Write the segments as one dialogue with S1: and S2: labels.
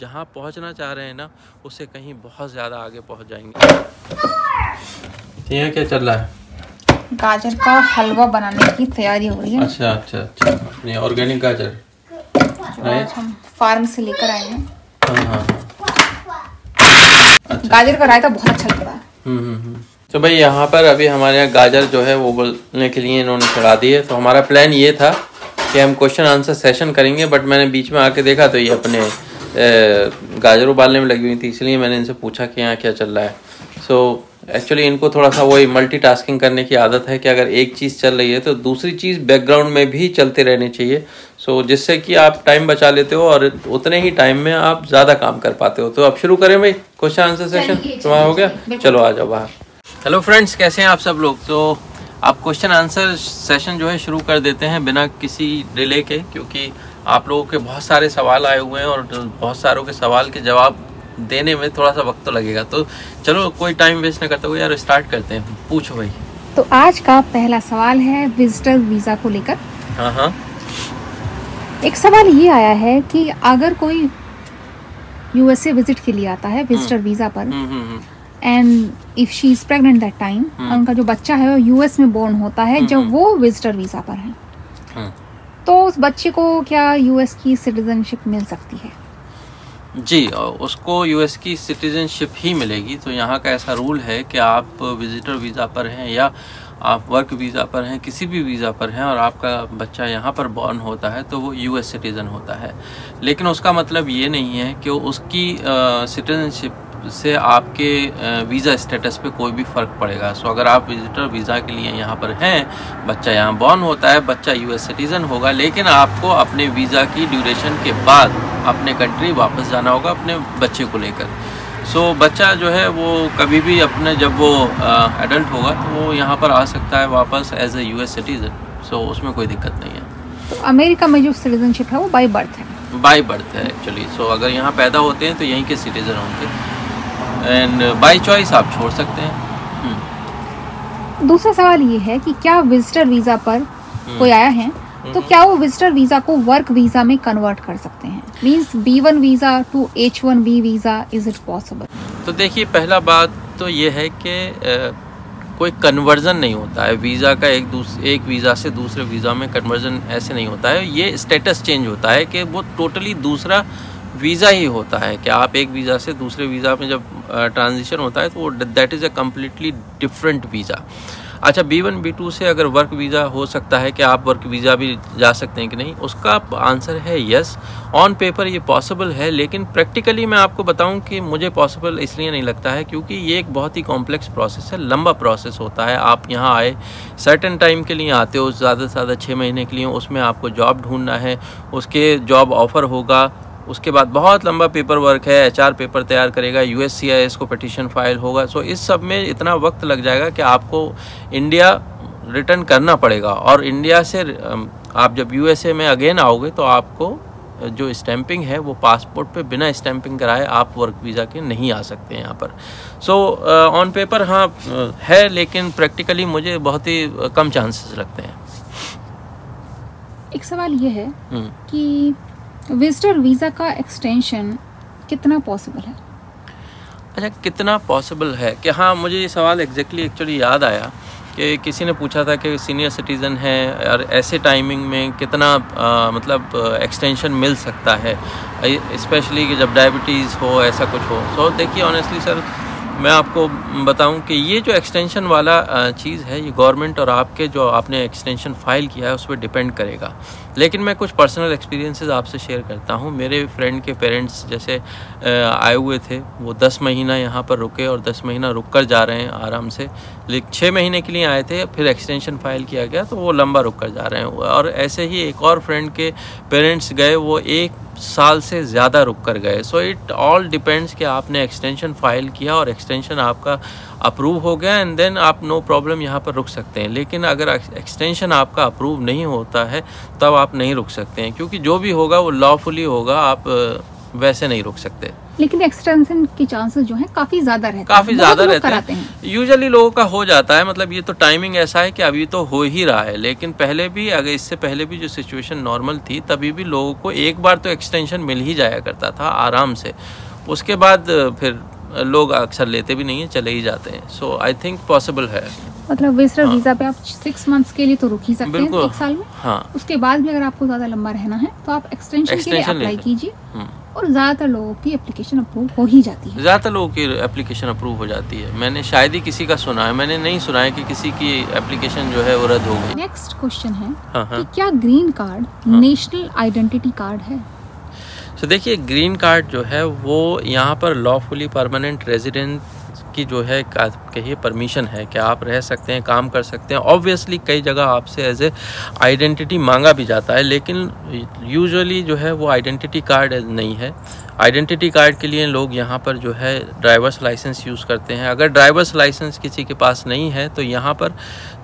S1: जहाँ पहुँचना चाह रहे हैं ना उससे कहीं बहुत ज़्यादा आगे पहुँच जाएंगे। यहाँ क्या चल रहा है?
S2: गाजर का हलवा बनाने की तैयारी हो रही है।
S1: अच्छा अच्छा अच्छा, ये ऑर्गेनिक गाजर
S2: हम फार्म से लेकर आए हैं।
S1: हाँ हाँ। अच्छा।
S2: गाजर का रायता बहुत अच्छा लगता है।
S1: तो भाई यहाँ पर अभी हमारे यहाँ गाजर जो है वो बोलने के लिए इन्होंने चढ़ा दी है। तो हमारा प्लान ये था कि हम क्वेश्चन आंसर सेशन करेंगे, बट मैंने बीच में आके देखा तो ये अपने गाजर उबालने में लगी हुई थी, इसलिए मैंने इनसे पूछा कि यहाँ क्या चल रहा है। सो एक्चुअली इनको थोड़ा सा वही मल्टीटास्किंग करने की आदत है कि अगर एक चीज़ चल रही है तो दूसरी चीज़ बैकग्राउंड में भी चलते रहनी चाहिए। सो जिससे कि आप टाइम बचा लेते हो और उतने ही टाइम में आप ज़्यादा काम कर पाते हो। तो अब शुरू करें भाई क्वेश्चन आंसर सेशन। तुम्हारा हो गया? चलो आ जाओ बाहर। हेलो फ्रेंड्स, कैसे हैं आप सब लोग? तो आप क्वेश्चन आंसर सेशन जो है शुरू कर देते हैं बिना किसी डिले के, क्योंकि आप लोगों के बहुत सारे सवाल आए हुए हैं और बहुत सारों के सवाल के जवाब देने में थोड़ा सा वक्त तो लगेगा। तो चलो कोई टाइम वेस्ट न करते हुए यार स्टार्ट करते हैं। पूछो भाई।
S2: तो आज का पहला सवाल है विजिटर वीजा को लेकर।
S1: हाँ हाँ।
S2: एक सवाल ये आया है कि अगर कोई यूएसए विजिट के लिए आता है विजिटर वीजा पर, and if she is pregnant that time, उनका जो बच्चा है वो यूएस में बोर्न होता है जब वो विजिटर वीजा पर है, तो उस बच्चे को क्या यूएस की सिटीजनशिप मिल सकती है?
S1: जी, उसको यूएस की सिटीजनशिप ही मिलेगी। तो यहाँ का ऐसा रूल है कि आप विजिटर वीज़ा पर हैं या आप वर्क वीज़ा पर हैं, किसी भी वीज़ा पर हैं और आपका बच्चा यहाँ पर बॉर्न होता है तो वो यूएस सिटीज़न होता है। लेकिन उसका मतलब ये नहीं है कि उसकी सिटीजनशिप से आपके वीज़ा स्टेटस पे कोई भी फ़र्क पड़ेगा। सो अगर आप विजिटर वीज़ा के लिए यहाँ पर हैं, बच्चा यहाँ बॉर्न होता है, बच्चा यूएस सिटीज़न होगा, लेकिन आपको अपने वीज़ा की ड्यूरेशन के बाद अपने कंट्री वापस जाना होगा अपने बच्चे को लेकर। सो बच्चा जो है वो कभी भी अपने जब वो एडल्ट होगा तो वो यहाँ पर आ सकता है वापस एज ए यूएस सिटीज़न। सो उसमें कोई दिक्कत नहीं है।
S2: तो अमेरिका में जो सिटीजनशिप है वो बाय बर्थ है।
S1: बाय बर्थ है एक्चुअली। सो अगर यहाँ पैदा होते हैं तो यहीं के सिटीज़न होंगे, एंड बाय चॉइस आप छोड़ सकते हैं।
S2: दूसरा सवाल ये है कि क्या विजिटर वीजा पर कोई आया है तो क्या वो विजिटर वीजा को वर्क वीजा में कन्वर्ट कर सकते हैं? Means B1 visa to H1B visa, is it possible?
S1: तो देखिए, पहला बात तो ये है कि कोई कन्वर्जन नहीं होता है वीज़ा का। एक वीज़ा से दूसरे वीज़ा में कन्वर्जन ऐसे नहीं होता है। ये स्टेटस चेंज होता है कि वो टोटली दूसरा वीज़ा ही होता है कि आप एक वीज़ा से दूसरे वीज़ा में जब ट्रांजिशन होता है तो that is a completely different visa. अच्छा, B1 B2 से अगर वर्क वीज़ा हो सकता है कि आप वर्क वीज़ा भी जा सकते हैं कि नहीं, उसका आंसर है यस। ऑन पेपर ये पॉसिबल है, लेकिन प्रैक्टिकली मैं आपको बताऊं कि मुझे पॉसिबल इसलिए नहीं लगता है क्योंकि ये एक बहुत ही कॉम्प्लेक्स प्रोसेस है, लंबा प्रोसेस होता है। आप यहाँ आए, सर्टेन टाइम के लिए आते हो, ज़्यादा से ज़्यादा 6 महीने के लिए, उसमें आपको जॉब ढूंढना है, उसके जॉब ऑफ़र होगा, उसके बाद बहुत लंबा पेपर वर्क है, HR पेपर तैयार करेगा, USCIS को पिटीशन फाइल होगा। सो इस सब में इतना वक्त लग जाएगा कि आपको इंडिया रिटर्न करना पड़ेगा, और इंडिया से आप जब USA में अगेन आओगे तो आपको जो स्टैंपिंग है वो पासपोर्ट पे बिना स्टैंपिंग कराए आप वर्क वीज़ा के नहीं आ सकते हैं यहाँ पर। सो ऑन पेपर हाँ है, लेकिन प्रैक्टिकली मुझे बहुत ही कम चांसेस लगते हैं।
S2: एक सवाल ये है कि विजिटर वीज़ा का एक्सटेंशन कितना पॉसिबल है?
S1: अच्छा, कितना पॉसिबल है कि हाँ, मुझे ये सवाल एक्चुअली याद आया कि किसी ने पूछा था कि सीनियर सिटीज़न है और ऐसे टाइमिंग में कितना मतलब एक्सटेंशन मिल सकता है, स्पेशली कि जब डायबिटीज़ हो, ऐसा कुछ हो। सो देखिए, ऑनेस्टली सर मैं आपको बताऊं कि ये जो एक्सटेंशन वाला चीज़ है, ये गवर्नमेंट और आपके जो आपने एक्सटेंशन फ़ाइल किया है उस पर डिपेंड करेगा। लेकिन मैं कुछ पर्सनल एक्सपीरियंसेस आपसे शेयर करता हूँ। मेरे फ्रेंड के पेरेंट्स जैसे आए हुए थे, वो 10 महीना यहाँ पर रुके और 10 महीना रुक कर जा रहे हैं आराम से। लेकिन 6 महीने के लिए आए थे, फिर एक्सटेंशन फ़ाइल किया गया तो वो लंबा रुक कर जा रहे हैं। और ऐसे ही एक और फ्रेंड के पेरेंट्स गए, वो 1 साल से ज़्यादा रुक कर गए। सो इट ऑल डिपेंड्स कि आपने एक्सटेंशन फ़ाइल किया और एक्सटेंशन आपका अप्रूव हो गया, एंड देन आप नो प्रॉब्लम यहाँ पर रुक सकते हैं। लेकिन अगर एक्सटेंशन आपका अप्रूव नहीं होता है तब आप नहीं रुक सकते हैं, क्योंकि जो भी होगा वो लॉफुली होगा। आप वैसे नहीं रुक सकते।
S2: लेकिन एक्सटेंशन के चांसेस जो हैं काफ़ी ज़्यादा रहते हैं,
S1: काफ़ी ज़्यादा रहते
S2: कराते
S1: हैं। यूजुअली लोगों का हो जाता है, मतलब ये तो टाइमिंग ऐसा है कि अभी तो हो ही रहा है, लेकिन पहले भी, अगर इससे पहले भी जो सिचुएशन नॉर्मल थी तभी भी लोगों को एक बार तो एक्सटेंशन मिल ही जाया करता था आराम से, उसके बाद फिर लोग अक्सर लेते भी नहीं हैं, चले ही जाते हैं। सो आई थिंक पॉसिबल है।
S2: मतलब विजिटर वीज़ा पे आप 6 मंथ्स के लिए तो रुक ही सकते हैं, 1 साल में।
S1: हाँ,
S2: उसके बाद भी अगर आपको ज़्यादा लंबा रहना है तो आप एक्सटेंशन के लिए अप्लाई कीजिए, और ज़्यादातर लोगों की एप्लीकेशन अप्रूव हो ही जाती है।
S1: ज़्यादातर लोगों की एप्लीकेशन अप्रूव हो जाती है। मैंने शायद ही किसी का सुना है, मैंने नहीं सुना है कि किसी की एप्लीकेशन जो है वो रद्द हो गई।
S2: नेक्स्ट क्वेश्चन है कि क्या green card national identity card है?
S1: तो देखिए, ग्रीन कार्ड जो है वो यहाँ पर लॉफुली परमानेंट रेजिडेंट की जो है कहिए परमिशन है कि आप रह सकते हैं, काम कर सकते हैं। ऑब्वियसली कई जगह आपसे एज ए आइडेंटिटी मांगा भी जाता है, लेकिन यूजुअली जो है वो आइडेंटिटी कार्ड नहीं है। आइडेंटिटी कार्ड के लिए लोग यहाँ पर जो है ड्राइवर्स लाइसेंस यूज़ करते हैं। अगर ड्राइवर्स लाइसेंस किसी के पास नहीं है तो यहाँ पर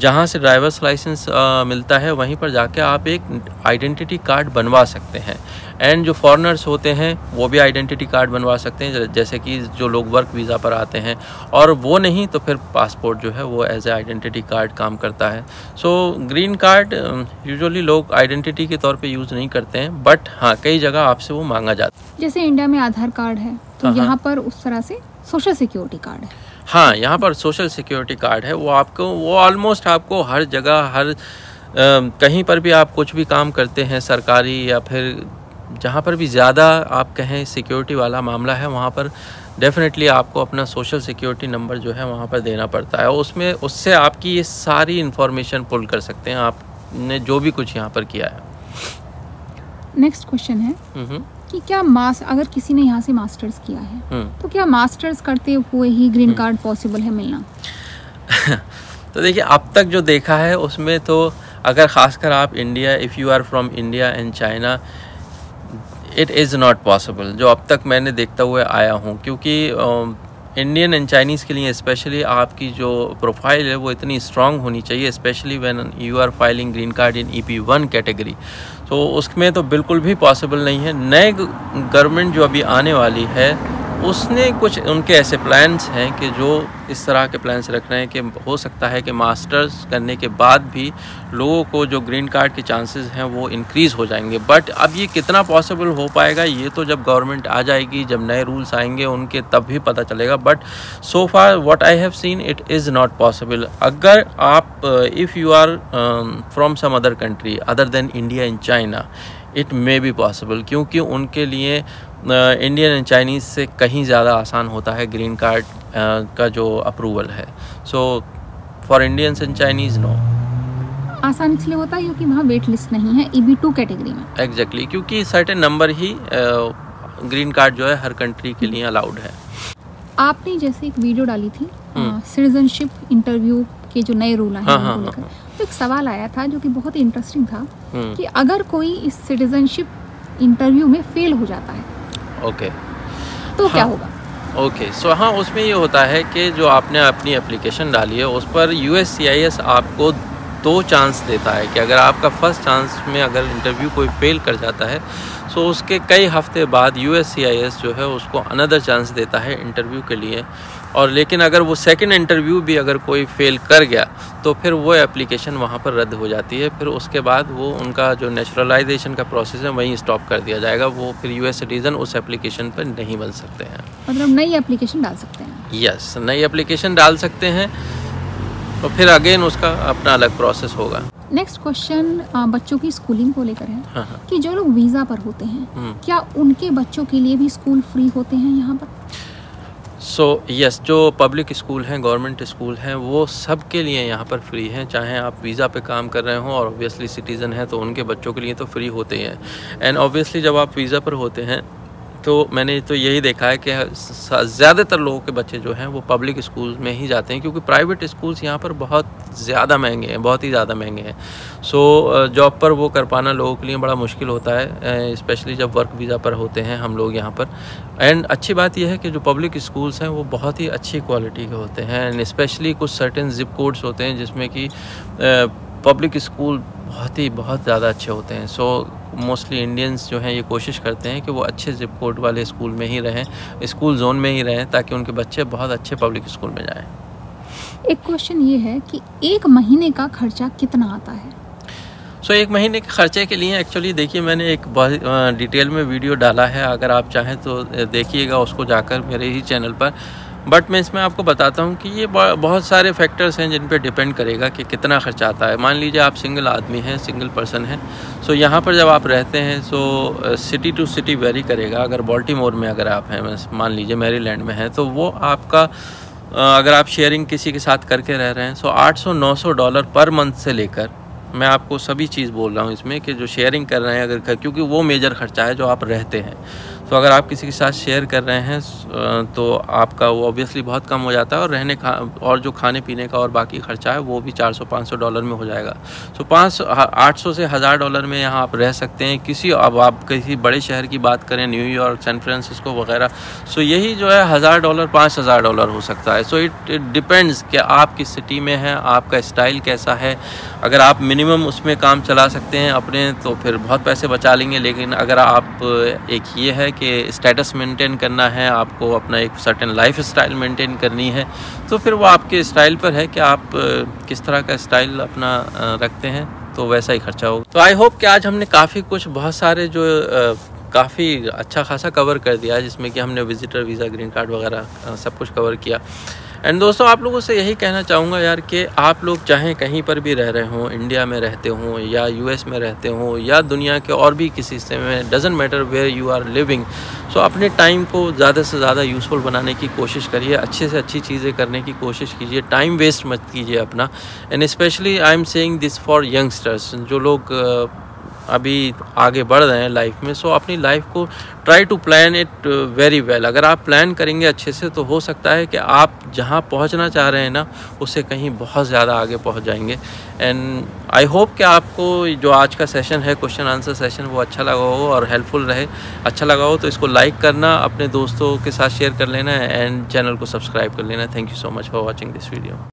S1: जहाँ से ड्राइवर्स लाइसेंस मिलता है वहीं पर जाके आप एक आइडेंटिटी कार्ड बनवा सकते हैं। एंड जो फॉरेनर्स होते हैं वो भी आइडेंटिटी कार्ड बनवा सकते हैं, जैसे कि जो लोग वर्क वीज़ा पर आते हैं, और वो नहीं तो फिर पासपोर्ट जो है वो एज ए आइडेंटिटी कार्ड काम करता है। सो ग्रीन कार्ड यूजुअली लोग आइडेंटिटी के तौर पे यूज़ नहीं करते हैं, बट हाँ कई जगह आपसे वो मांगा जाता है।
S2: जैसे इंडिया में आधार कार्ड है तो यहाँ पर उस तरह से सोशल सिक्योरिटी कार्ड है।
S1: हाँ, यहाँ पर सोशल सिक्योरिटी कार्ड है, वो ऑलमोस्ट आपको हर जगह, हर कहीं पर भी आप कुछ भी काम करते हैं सरकारी या फिर जहाँ पर भी ज़्यादा आप कहें सिक्योरिटी वाला मामला है, वहाँ पर डेफिनेटली आपको अपना सोशल सिक्योरिटी नंबर जो है वहाँ पर देना पड़ता है। उससे आपकी ये सारी इन्फॉर्मेशन पुल कर सकते हैं आपने जो भी कुछ यहाँ पर किया है।
S2: नेक्स्ट क्वेश्चन है कि क्या अगर किसी ने यहाँ से मास्टर्स किया है तो क्या मास्टर्स करते हुए ही ग्रीन कार्ड पॉसिबल है मिलना?
S1: तो देखिए, अब तक जो देखा है उसमें तो अगर ख़ासकर आप India, if you are from India and China, it is not possible, जो अब तक मैंने देखता हुआ आया हूँ। क्योंकि इंडियन एंड चाइनीज़ के लिए स्पेशली आपकी जो प्रोफाइल है वो इतनी स्ट्रांग होनी चाहिए, specially when you are filing green card in EP1 category. तो उसमें तो बिल्कुल भी पॉसिबल नहीं है। नए गवर्नमेंट जो अभी आने वाली है उसने कुछ उनके ऐसे प्लान्स हैं कि जो इस तरह के प्लान्स रख रहे हैं कि हो सकता है कि मास्टर्स करने के बाद भी लोगों को जो ग्रीन कार्ड के चांसेस हैं वो इंक्रीज़ हो जाएंगे। बट अब ये कितना पॉसिबल हो पाएगा ये तो जब गवर्नमेंट आ जाएगी, जब नए रूल्स आएंगे उनके, तब भी पता चलेगा। But so far what I have seen, it is not possible. अगर आप if you are from some other country other than India and China, it may be possible, क्योंकि उनके लिए इंडियन एंड चाइनीज़ से कहीं ज़्यादा आसान होता है ग्रीन कार्ड का जो अप्रूवल है। So for Indians and Chinese no.
S2: आसान इसलिए होता है क्योंकि वहाँ वेट लिस्ट नहीं है EB2 कैटेगरी में।
S1: एग्जैक्टली, क्योंकि सर्टेन नंबर ही ग्रीन कार्ड जो है हर कंट्री के लिए अलाउड है।
S2: आपने जैसे एक वीडियो डाली थी सिटीजनशिप इंटरव्यू के जो नए रूल आए हैं उनको लेकर, तो एक सवाल आया था जो कि बहुत ही इंटरेस्टिंग था कि अगर कोई इस सिटीजनशिप इंटरव्यू में फेल हो जाता है तो क्या होगा?
S1: सो हाँ, उसमें ये होता है कि जो आपने अपनी एप्लीकेशन डाली है उस पर USCIS आपको 2 चांस देता है कि अगर आपका फर्स्ट चांस में अगर इंटरव्यू कोई फेल कर जाता है तो उसके कई हफ्ते बाद USCIS जो है उसको अनदर चांस देता है इंटरव्यू के लिए। और लेकिन अगर वो सेकंड इंटरव्यू भी अगर कोई फेल कर गया तो फिर वो एप्लीकेशन वहाँ पर रद्द हो जाती है। फिर उसके बाद वो उनका जो नेचुरलाइजेशन का प्रोसेस है वहीं स्टॉप कर दिया जाएगा। वो फिर US सिटीज़न उस एप्लीकेशन पर नहीं बन सकते हैं।
S2: मतलब नई एप्लीकेशन डाल सकते हैं?
S1: यस, नई एप्लीकेशन डाल सकते हैं और फिर अगेन उसका अपना अलग प्रोसेस होगा।
S2: नेक्स्ट क्वेश्चन बच्चों की स्कूलिंग को लेकर है कि जो लोग वीज़ा पर होते हैं क्या उनके बच्चों के लिए भी स्कूल फ्री होते हैं यहाँ पर?
S1: यस, जो पब्लिक स्कूल हैं, गवर्नमेंट स्कूल हैं, वो सब के लिए यहाँ पर फ्री हैं, चाहे आप वीज़ा पे काम कर रहे हों और ऑब्वियसली सिटीज़न हैं तो उनके बच्चों के लिए तो फ्री होते हैं। एंड ऑब्वियसली जब आप वीज़ा पर होते हैं तो मैंने तो यही देखा है कि ज़्यादातर लोगों के बच्चे जो हैं वो पब्लिक स्कूल में ही जाते हैं, क्योंकि प्राइवेट स्कूल्स यहाँ पर बहुत ज़्यादा महंगे हैं, बहुत ही ज़्यादा महंगे हैं। सो जॉब पर वो कर पाना लोगों के लिए बड़ा मुश्किल होता है, स्पेशली जब वर्क वीज़ा पर होते हैं हम लोग यहाँ पर। एंड अच्छी बात यह है कि जो पब्लिक स्कूल्स हैं वो बहुत ही अच्छी क्वालिटी के होते हैं। एंड स्पेशली कुछ सर्टेन जिप कोड्स होते हैं जिसमें कि पब्लिक स्कूल बहुत ज़्यादा अच्छे होते हैं। सो मोस्टली इंडियंस जो हैं ये कोशिश करते हैं कि वो अच्छे जिप कोड वाले स्कूल में ही रहें, स्कूल जोन में ही रहें, ताकि उनके बच्चे बहुत अच्छे पब्लिक स्कूल में जाएं।
S2: एक क्वेश्चन ये है कि एक महीने का खर्चा कितना आता है?
S1: सो एक महीने के खर्चे के लिए एक्चुअली देखिए, मैंने एक बहुत डिटेल में वीडियो डाला है, अगर आप चाहें तो देखिएगा उसको जाकर मेरे ही चैनल पर। बट मैं इसमें आपको बताता हूँ कि ये बहुत सारे फैक्टर्स हैं जिन पे डिपेंड करेगा कि कितना खर्चा आता है। मान लीजिए आप सिंगल आदमी हैं, सिंगल पर्सन हैं, सो यहाँ पर जब आप रहते हैं सो सिटी टू सिटी वेरी करेगा। अगर बाल्टीमोर में अगर आप हैं, मान लीजिए मैरीलैंड में हैं, तो वो आपका अगर आप शेयरिंग किसी के साथ करके रह रहे हैं सो $800-900 पर मंथ से लेकर, मैं आपको सभी चीज़ बोल रहा हूँ इसमें कि जो शेयरिंग कर रहे हैं अगर, क्योंकि वो मेजर खर्चा है जो आप रहते हैं। तो अगर आप किसी के साथ शेयर कर रहे हैं तो आपका वो ऑब्वियसली बहुत कम हो जाता है, और रहने का और जो खाने पीने का और बाकी खर्चा है वो भी $400-500 में हो जाएगा। सो 800 से $1000 में यहाँ आप रह सकते हैं। अब आप किसी बड़े शहर की बात करें, न्यूयॉर्क, सैन फ्रांसिस्को वगैरह, सो यही जो है $1000 $5000 हो सकता है। सो इट डिपेंड्स कि आप किस सिटी में हैं, आपका स्टाइल कैसा है। अगर आप मिनिमम उसमें काम चला सकते हैं अपने, तो फिर बहुत पैसे बचा लेंगे। लेकिन अगर आप एक ये है कि स्टेटस मेंटेन करना है, आपको अपना एक सर्टेन लाइफ स्टाइल मेंटेन करनी है, तो फिर वो आपके स्टाइल पर है कि आप किस तरह का स्टाइल अपना रखते हैं, तो वैसा ही खर्चा होगा। तो आई होप कि आज हमने काफ़ी कुछ, बहुत सारे जो काफ़ी अच्छा खासा कवर कर दिया, जिसमें कि हमने विजिटर वीज़ा, ग्रीन कार्ड वगैरह सब कुछ कवर किया। एंड दोस्तों, आप लोगों से यही कहना चाहूँगा यार कि आप लोग चाहें कहीं पर भी रह रहे हों, इंडिया में रहते हों या यूएस में रहते हों या दुनिया के और भी किसी हिस्से में, doesn't matter where you are living, so अपने टाइम को ज़्यादा से ज़्यादा यूज़फुल बनाने की कोशिश करिए, अच्छे से अच्छी चीज़ें करने की कोशिश कीजिए, टाइम वेस्ट मत कीजिए अपना। And specially I am saying this for youngsters, जो लोग अभी आगे बढ़ रहे हैं लाइफ में। सो अपनी लाइफ को try to plan it very well. अगर आप प्लान करेंगे अच्छे से तो हो सकता है कि आप जहां पहुंचना चाह रहे हैं ना, उससे कहीं बहुत ज़्यादा आगे पहुंच जाएंगे। एंड आई होप कि आपको जो आज का सेशन है, क्वेश्चन आंसर सेशन, वो अच्छा लगा हो और हेल्पफुल रहे। अच्छा लगा हो तो इसको लाइक करना, अपने दोस्तों के साथ शेयर कर लेना एंड चैनल को सब्सक्राइब कर लेना। Thank you so much for watching this video.